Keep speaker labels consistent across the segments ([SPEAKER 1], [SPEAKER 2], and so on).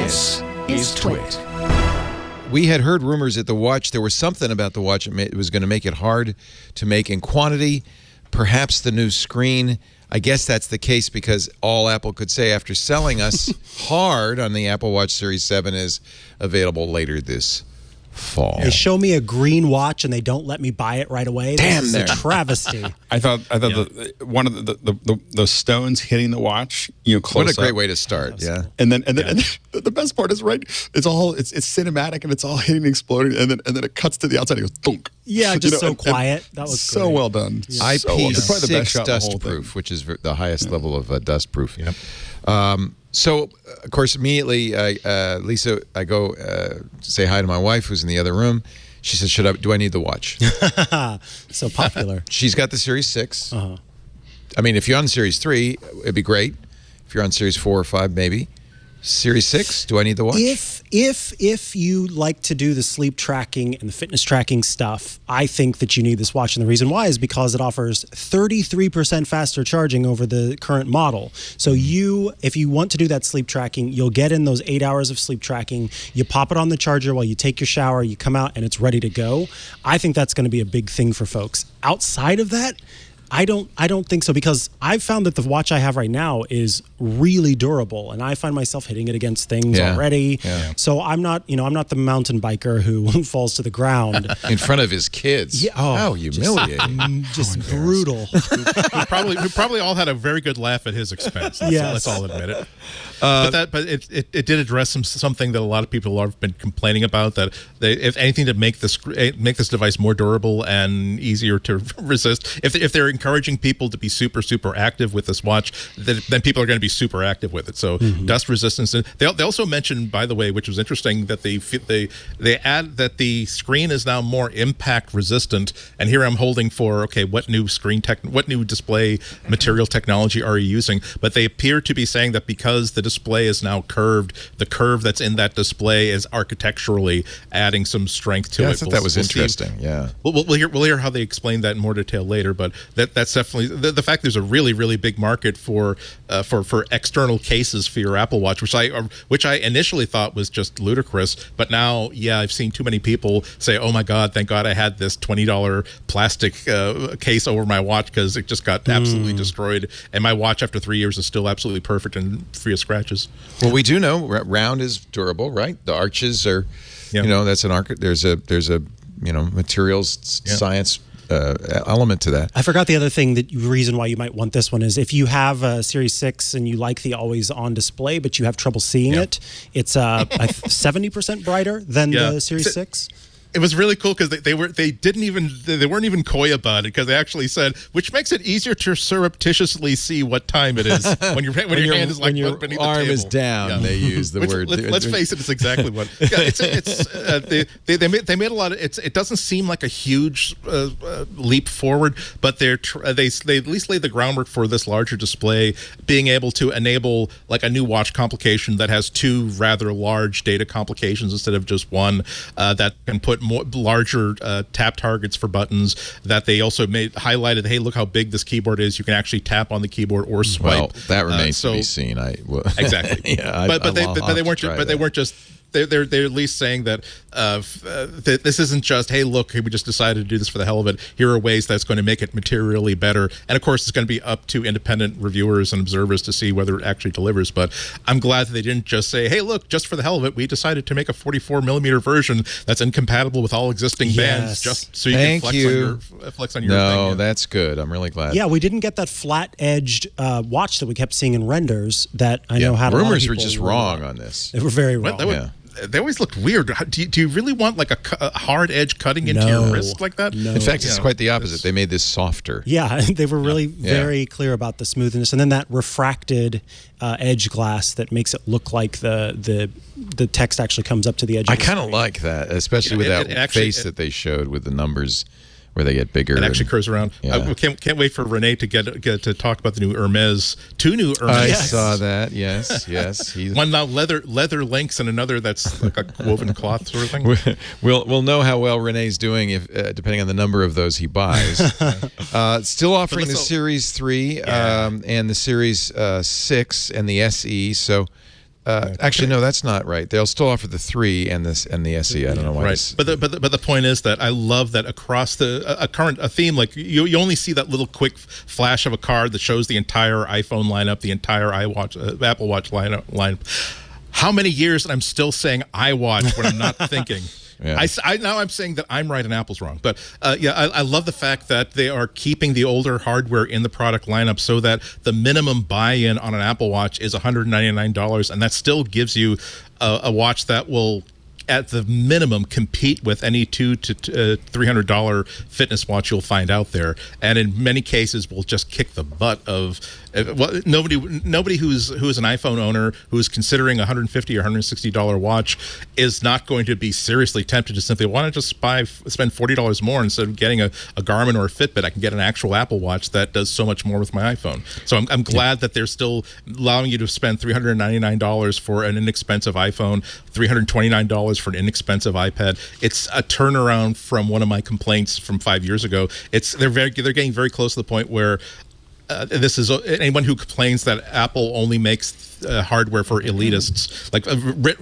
[SPEAKER 1] This is TWiT.
[SPEAKER 2] We had heard rumors that the watch, there was something about the watch, it was going to make it hard to make in quantity. Perhaps the new screen. I guess that's the case because all Apple could say after selling us hard on the Apple Watch Series 7 is available later this fall.
[SPEAKER 3] They show me a green watch and they don't let me buy it right away.
[SPEAKER 2] Damn,
[SPEAKER 3] this is a travesty.
[SPEAKER 4] I thought one of the stones hitting the watch, close
[SPEAKER 2] What a great
[SPEAKER 4] up.
[SPEAKER 2] way to start, yeah.
[SPEAKER 4] And then the best part is it's cinematic and it's all hitting and exploding, and then it cuts to the outside and it goes thunk.
[SPEAKER 3] Yeah, just so quiet. That was
[SPEAKER 4] so
[SPEAKER 3] great.
[SPEAKER 4] well done.
[SPEAKER 2] IP6
[SPEAKER 4] So well done. It's probably the best shot in the whole
[SPEAKER 2] dust-proof,
[SPEAKER 4] thing.
[SPEAKER 2] which is the highest level of dust-proof.
[SPEAKER 4] Yep.
[SPEAKER 2] So, of course, immediately, Lisa, I go say hi to my wife, who's in the other room. She says, do I need the watch?
[SPEAKER 3] So popular.
[SPEAKER 2] She's got the Series 6. I mean, if you're on Series 3, it'd be great. If you're on Series 4 or 5, maybe. Series 6, do I need the watch?
[SPEAKER 3] If you like to do the sleep tracking and the fitness tracking stuff, I think that you need this watch. And the reason why is because it offers 33% faster charging over the current model. So if you want to do that sleep tracking, you'll get in those 8 hours of sleep tracking. You pop it on the charger while you take your shower, you come out, and it's ready to go. I think that's going to be a big thing for folks. Outside of that, I don't think so, because I've found that the watch I have right now is really durable, and I find myself hitting it against things already. Yeah. So I'm not the mountain biker who falls to the ground
[SPEAKER 2] in front of his kids.
[SPEAKER 3] Yeah.
[SPEAKER 2] How humiliating!
[SPEAKER 3] Just brutal.
[SPEAKER 1] We probably all had a very good laugh at his expense. Let's all admit it. But it did address something that a lot of people have been complaining about, that if anything to make this device more durable and easier to resist, if they're encouraging people to be super active with this watch, then people are going to be super active with it. So dust resistance. And they also mentioned, by the way, which was interesting, that they add that the screen is now more impact resistant. And here I'm holding for, okay, what new display material technology are you using? But they appear to be saying that because the display is now curved, the curve that's in that display is architecturally adding some strength to it.
[SPEAKER 2] I thought that was interesting. Yeah.
[SPEAKER 1] We'll hear how they explain that in more detail later, but that's definitely the fact there's a really big market for external cases for your Apple Watch, which I initially thought was just ludicrous, but now I've seen too many people say, oh my God, thank God I had this $20 plastic case over my watch, because it just got absolutely destroyed, and my watch after 3 years is still absolutely perfect and free of scratches.
[SPEAKER 2] Well, we do know round is durable, right? The arches are, that's an arc. There's a materials science element to that.
[SPEAKER 3] I forgot the other thing, the reason why you might want this one is if you have a Series 6 and you like the always on display, but you have trouble seeing it, it's 70% brighter than the Series 6.
[SPEAKER 1] It was really cool because they weren't even coy about it, because they actually said, which makes it easier to surreptitiously see what time it is when your hand is like beneath the table.
[SPEAKER 2] Arm is down. Yeah. They use the word.
[SPEAKER 1] Let's face it, it's exactly what. They made a lot of. It doesn't seem like a huge leap forward, but they at least laid the groundwork for this larger display being able to enable like a new watch complication that has two rather large data complications instead of just one, that can put larger tap targets for buttons, that they also highlighted, hey, look how big this keyboard is. You can actually tap on the keyboard or swipe.
[SPEAKER 2] Well, that remains to be seen.
[SPEAKER 1] Exactly. But they weren't just. They're at least saying that this isn't just, hey, look, we just decided to do this for the hell of it. Here are ways that's going to make it materially better. And, of course, it's going to be up to independent reviewers and observers to see whether it actually delivers. But I'm glad that they didn't just say, hey, look, just for the hell of it, we decided to make a 44-millimeter version that's incompatible with all existing bands, just so you can flex on your thing.
[SPEAKER 2] No, that's good. I'm really glad.
[SPEAKER 3] Yeah, we didn't get that flat-edged watch that we kept seeing in renders that I know had a lot of
[SPEAKER 2] rumors
[SPEAKER 3] people
[SPEAKER 2] were just wrong on this.
[SPEAKER 3] They were very wrong.
[SPEAKER 1] They always looked weird. Do you really want like a hard edge cutting into your wrist like that?
[SPEAKER 2] No. In fact, it's quite the opposite. They made this softer.
[SPEAKER 3] Yeah, they were really very clear about the smoothness, and then that refracted edge glass that makes it look like the text actually comes up to the edge.
[SPEAKER 2] I kind of like that, especially with that face that they showed with the numbers where they get bigger.
[SPEAKER 1] It actually curves around.
[SPEAKER 2] Yeah.
[SPEAKER 1] Can't wait for Renee to get to talk about the new Hermes. Two new Hermes.
[SPEAKER 2] I saw that. Yes.
[SPEAKER 1] One now leather links and another that's like a woven cloth sort of thing.
[SPEAKER 2] We'll know how well Renee's doing if depending on the number of those he buys. Still offering the Series 3 and the Series 6 and the SE. So Actually, no, that's not right. They'll still offer the 3 and the SE. I don't know why.
[SPEAKER 1] Right, but the point is that I love that across a theme, like you only see that little quick flash of a card that shows the entire iPhone lineup, the entire Apple Watch lineup. How many years and I'm still saying iWatch when I'm not thinking.
[SPEAKER 2] Yeah.
[SPEAKER 1] Now I'm saying that I'm right and Apple's wrong. But I love the fact that they are keeping the older hardware in the product lineup so that the minimum buy-in on an Apple Watch is $199, and that still gives you a watch that will, at the minimum, compete with any $200 to $300 fitness watch you'll find out there, and in many cases will just kick the butt of nobody who's an iPhone owner who's considering a $150 or $160 watch is not going to be seriously tempted to simply want to just spend $40 more instead of getting a Garmin or a Fitbit. I can get an actual Apple Watch that does so much more with my iPhone. So I'm glad that they're still allowing you to spend $399 for an inexpensive iPhone, $329 for an inexpensive iPad. It's a turnaround from one of my complaints from 5 years ago. They're getting very close to the point where this is anyone who complains that Apple only makes hardware for elitists, like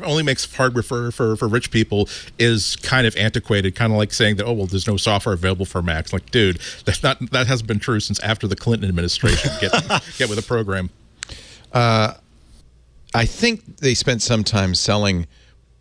[SPEAKER 1] only makes hardware for rich people, is kind of antiquated. Kind of like saying that, oh well, there's no software available for Macs. Like, dude, that hasn't been true since after the Clinton administration. Get with a program.
[SPEAKER 2] I think they spent some time selling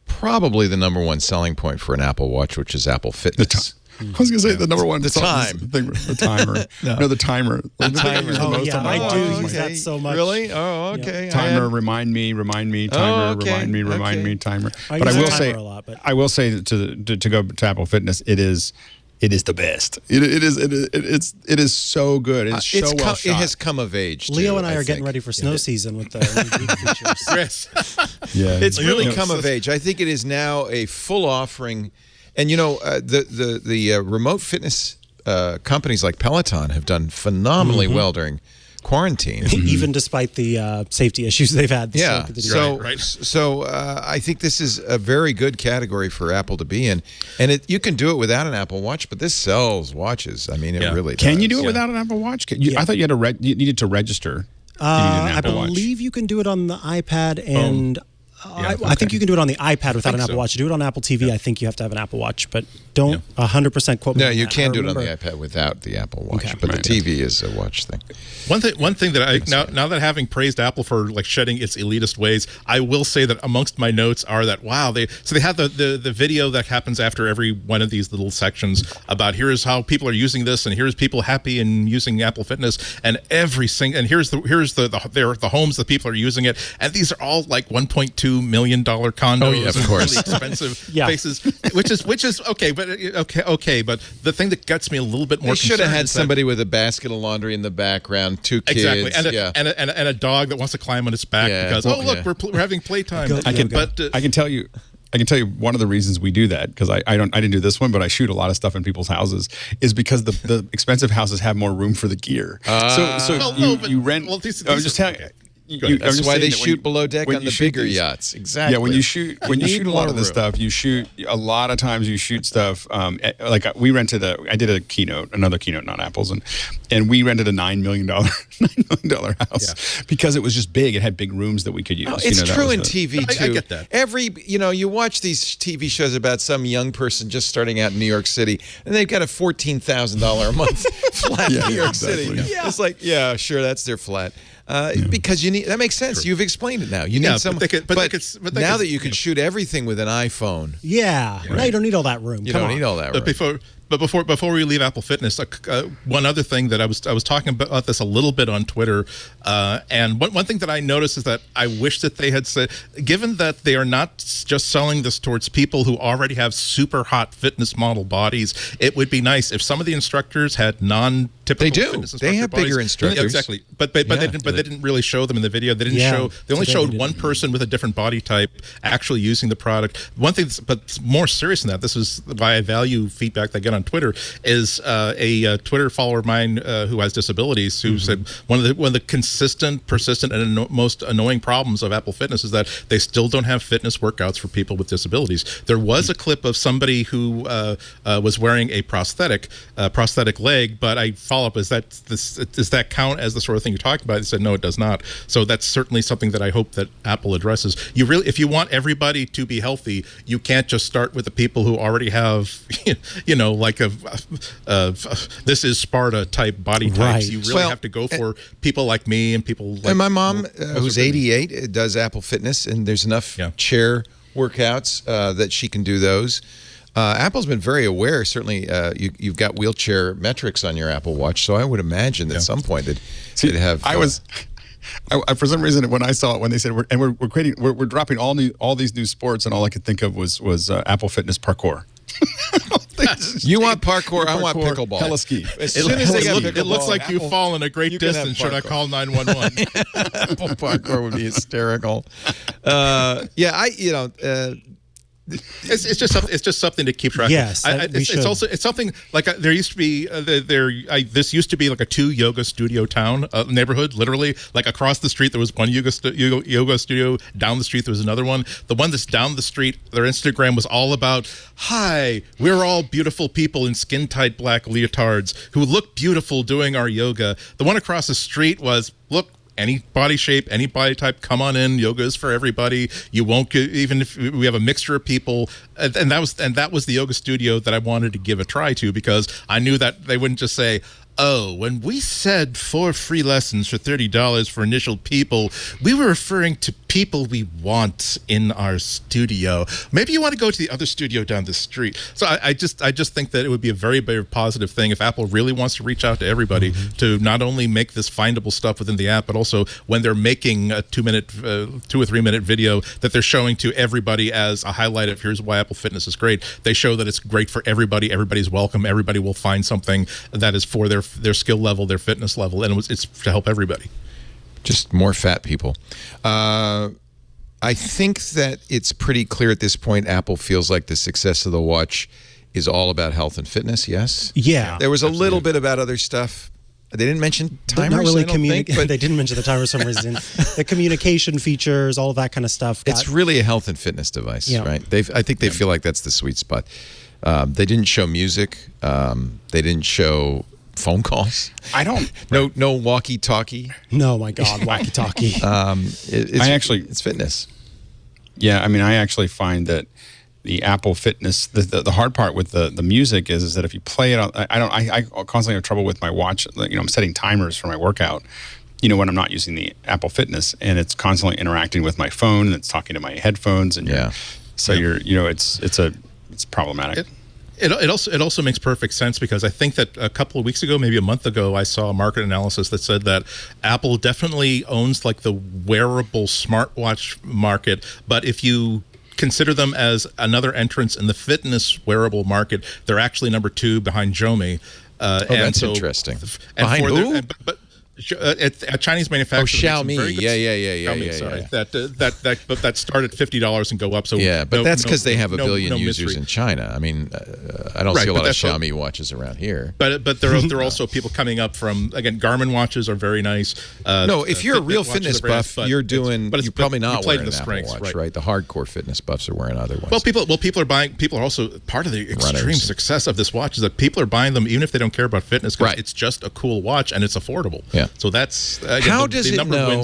[SPEAKER 2] probably the #1 selling point for an Apple Watch, which is Apple Fitness.
[SPEAKER 4] I was going to say the #1.
[SPEAKER 2] The time.
[SPEAKER 4] The timer. No, the timer.
[SPEAKER 2] The timer.
[SPEAKER 3] Oh, yeah, I do use that so much.
[SPEAKER 2] Really? Oh, okay.
[SPEAKER 3] Yeah.
[SPEAKER 4] Timer, remind me, timer, remind me, timer. But I will say, I will say to go to Apple Fitness, it is the best. It is so good. It's so well shot.
[SPEAKER 2] It has come of age. Too,
[SPEAKER 3] Leo and I are getting ready for snow season with the new features.
[SPEAKER 1] Yes.
[SPEAKER 2] Yeah, it's really come of age. I think it is now a full offering. And the remote fitness companies like Peloton have done phenomenally well during quarantine,
[SPEAKER 3] even despite the safety issues they've had.
[SPEAKER 2] Yeah, so I think this is a very good category for Apple to be in, and you can do it without an Apple Watch, but this sells watches. I mean, it really does.
[SPEAKER 4] Can you do it without an Apple Watch? I thought you needed to register.
[SPEAKER 3] I believe you can do it on the iPad and. I think you can do it on the iPad without an Apple Watch. To do it on Apple TV, I think you have to have an Apple Watch, but don't 100% quote me.
[SPEAKER 2] No, you can do it on the iPad without the Apple Watch, but the TV is a watch thing.
[SPEAKER 1] One thing that now that having praised Apple for like shedding its elitist ways, I will say that amongst my notes are that they have the video that happens after every one of these little sections about here's how people are using this and here's people happy and using Apple Fitness and here's the homes that people are using it, and these are all like $1.2 million condos,
[SPEAKER 2] of course,
[SPEAKER 1] really expensive places, which is okay, but the thing that gets me a little bit more,
[SPEAKER 2] they should have had somebody with a basket of laundry in the background, 2 kids,
[SPEAKER 1] and a dog that wants to climb on its back because we're having playtime.
[SPEAKER 4] I can tell you one of the reasons we do that, because I didn't do this one, but I shoot a lot of stuff in people's houses, is because the expensive houses have more room for the gear. You rent. Well, I'm just telling you.
[SPEAKER 2] That's why they shoot below deck on the bigger yachts. Exactly.
[SPEAKER 4] Yeah, when you shoot a lot of this stuff, a lot of times you shoot stuff. Like we rented I did another keynote, not Apple's, and we rented a $9 million house because it was just big. It had big rooms that we could use.
[SPEAKER 2] Oh, it's true in TV too.
[SPEAKER 1] I get that.
[SPEAKER 2] You watch these TV shows about some young person just starting out in New York City, and they've got a $14,000 a month flat in New York City. Yeah. It's like, yeah, sure, that's their flat. Because you need, that makes sense. True. You've explained it now. You need some, but now that you can shoot everything with an iPhone.
[SPEAKER 3] Yeah. Now you don't need all that room.
[SPEAKER 2] You don't need all that room.
[SPEAKER 1] But before we leave Apple Fitness, one other thing that I was talking about this a little bit on Twitter, and one thing that I noticed is that I wish that they had said, given that they are not just selling this towards people who already have super hot fitness model bodies, it would be nice if some of the instructors had non-typical.
[SPEAKER 2] They do.
[SPEAKER 1] Fitness
[SPEAKER 2] They have
[SPEAKER 1] bodies.
[SPEAKER 2] bigger instructors.
[SPEAKER 1] Yeah, exactly. But they didn't really show them in the video. They didn't show. They only showed one person with a different body type actually using the product. One thing, but more serious than that, this is why I value feedback they get on Twitter, is a Twitter follower of mine who has disabilities, who said one of the consistent, persistent, and most annoying problems of Apple Fitness is that they still don't have fitness workouts for people with disabilities. There was a clip of somebody who was wearing a prosthetic leg, but I followed follow-up is does that count as the sort of thing you're talking about? They said no, it does not. So that's certainly something that I hope that Apple addresses. If you want everybody to be healthy, you can't just start with the people who already have, like this is Sparta type body types.
[SPEAKER 3] Right.
[SPEAKER 1] You really have to go for people like me and people like.
[SPEAKER 2] And my mom, who's 88, does Apple Fitness, and there's enough chair workouts that she can do those. Apple's been very aware. Certainly, you've got wheelchair metrics on your Apple Watch, so I would imagine that at some point they'd have.
[SPEAKER 4] I for some reason, when I saw it, when they said we're dropping all these new sports, and all I could think of was Apple Fitness parkour.
[SPEAKER 2] You want parkour? I want pickleball.
[SPEAKER 4] Hella ski.
[SPEAKER 2] As soon as they got
[SPEAKER 1] it looks like you've fallen a great distance. Should I call 911?
[SPEAKER 2] Apple parkour would be hysterical.
[SPEAKER 1] It's just something to keep track of.
[SPEAKER 3] Yes,
[SPEAKER 1] it's something like there used to be this used to be like a 2 yoga studio town neighborhood. Literally, like across the street there was one yoga studio. Down the street there was another one. The one that's down the street, their Instagram was all about, "Hi, we're all beautiful people in skin tight black leotards who look beautiful doing our yoga." The one across the street was, "Look, any body shape, any body type, come on in. Yoga is for everybody. You won't get, even if we have a mixture of people." And that was the yoga studio that I wanted to give a try to, because I knew that they wouldn't just say, "Oh, when we said 4 free lessons for $30 for initial people, we were referring to people we want in our studio. Maybe you want to go to the other studio down the street." So I just think that it would be a very, very positive thing if Apple really wants to reach out to everybody to not only make this findable stuff within the app, but also when they're making a 2 or 3 minute video that they're showing to everybody as a highlight of here's why Apple Fitness is great. They show that it's great for everybody. Everybody's welcome. Everybody will find something that is for their skill level, their fitness level, and it's to help everybody.
[SPEAKER 2] Just more fat people. I think that it's pretty clear at this point Apple feels like the success of the watch is all about health and fitness, yes?
[SPEAKER 3] Yeah.
[SPEAKER 2] There was a little bit about other stuff. They didn't mention timers,
[SPEAKER 3] not really
[SPEAKER 2] I don't think, but
[SPEAKER 3] they didn't mention the timer for some reason. The communication features, all of that kind of stuff.
[SPEAKER 2] It's really a health and fitness device, right? I think they feel like that's the sweet spot. They didn't show music. They didn't show phone calls.
[SPEAKER 4] I don't.
[SPEAKER 2] No walkie-talkie.
[SPEAKER 3] No, my God, walkie-talkie.
[SPEAKER 2] It's fitness.
[SPEAKER 4] Yeah, I mean, I actually find that the Apple Fitness, the hard part with the music is that if you play it on, I constantly have trouble with my watch. I'm setting timers for my workout, when I'm not using the Apple Fitness, and it's constantly interacting with my phone, and it's talking to my headphones, and it's problematic.
[SPEAKER 1] It also makes perfect sense, because I think that a couple of weeks ago, maybe a month ago, I saw a market analysis that said that Apple definitely owns like the wearable smartwatch market, but if you consider them as another entrance in the fitness wearable market, they're actually number 2 behind Xiaomi.
[SPEAKER 2] That's interesting.
[SPEAKER 1] Behind who? A Chinese manufacturer.
[SPEAKER 2] Oh, Xiaomi. Yeah.
[SPEAKER 1] Sorry. That start at $50 and go up. So
[SPEAKER 2] but that's because they have a billion users in China. I mean, I don't see a lot of Xiaomi watches around here.
[SPEAKER 1] But there are also people coming up from, again, Garmin watches are very nice.
[SPEAKER 2] No, if you're a real fitness buff, you're probably not wearing an Apple Watch, right? The hardcore fitness buffs are wearing other ones.
[SPEAKER 1] People are also part of the extreme success of this watch is that people are buying them even if they don't care about fitness, because it's just a cool watch and it's affordable.
[SPEAKER 2] Yeah.
[SPEAKER 1] So that's
[SPEAKER 2] how does it know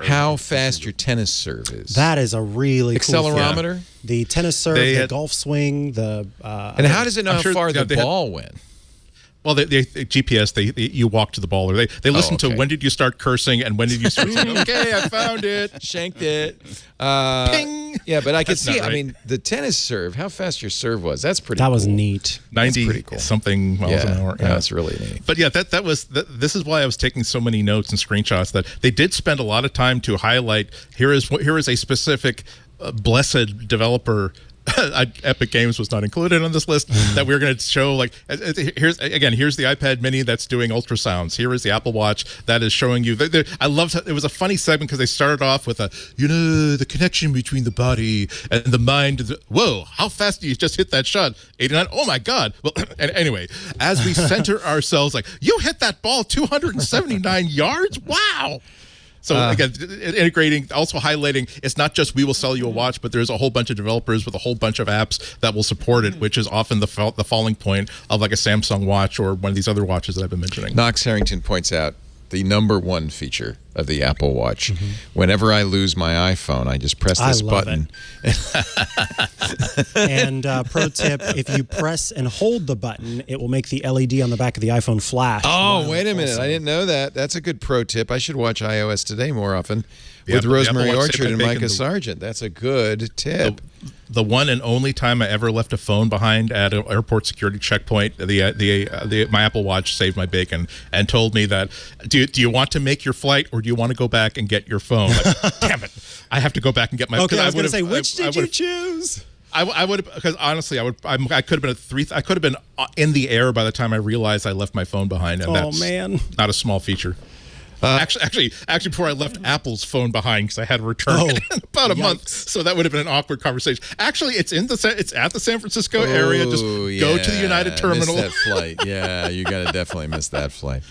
[SPEAKER 2] how
[SPEAKER 1] fast
[SPEAKER 2] fast your tennis serve is?
[SPEAKER 3] That is a really
[SPEAKER 2] accelerometer.
[SPEAKER 3] Cool the tennis serve, the golf swing, and
[SPEAKER 2] how does it know how far the ball went?
[SPEAKER 1] Well, they GPS. You walk to the ball, or they listen to when did you start cursing and when did you start saying, "Okay, I found it,
[SPEAKER 2] shanked it."
[SPEAKER 1] Ping.
[SPEAKER 2] Yeah, but I could see. Right. I mean, the tennis serve. How fast your serve was? That's pretty.
[SPEAKER 3] That
[SPEAKER 2] cool.
[SPEAKER 3] was neat.
[SPEAKER 1] 90 something miles an hour.
[SPEAKER 2] Yeah, that's really neat.
[SPEAKER 1] But yeah, this is why I was taking so many notes and screenshots. That they did spend a lot of time to highlight. Here is a specific blessed developer. Epic Games was not included on this list that we're going to show. Like, here's the iPad Mini that's doing ultrasounds. Here is the Apple Watch that is showing you. I loved it. Was a funny segment because they started off with the connection between the body and the mind. Whoa, how fast do you just hit that shot? 89. Oh my God. Well, anyway, as we center ourselves, like, you hit that ball 279 yards. Wow. So again, integrating, also highlighting, it's not just we will sell you a watch, but there's a whole bunch of developers with a whole bunch of apps that will support it, which is often the falling point of like a Samsung watch or one of these other watches that I've been mentioning.
[SPEAKER 2] Knox Harrington points out the #1 feature of the Apple Watch. Whenever I lose my iPhone, I just press this button.
[SPEAKER 3] And pro tip, if you press and hold the button, it will make the LED on the back of the iPhone flash.
[SPEAKER 2] Oh, wait a minute. I didn't know that. That's a good pro tip. I should watch iOS Today more often with Rosemary Orchard and Mikah Sargent. That's a good tip.
[SPEAKER 1] The one and only time I ever left a phone behind at an airport security checkpoint, my Apple Watch saved my bacon and told me that, do you want to make your flight or do you want to go back and get your phone? Like, damn it, I have to go back and get my.
[SPEAKER 3] Okay, I was going to say, which did you choose?
[SPEAKER 1] I would have, because honestly, I could have been I could have been in the air by the time I realized I left my phone behind, and that's not a small feature. Actually, before I left Apple's phone behind because I had to return it in about a month, so that would have been an awkward conversation. Actually, it's at the San Francisco area. Just go to the United Terminal.
[SPEAKER 2] Miss that flight. Yeah, you got to definitely miss that flight.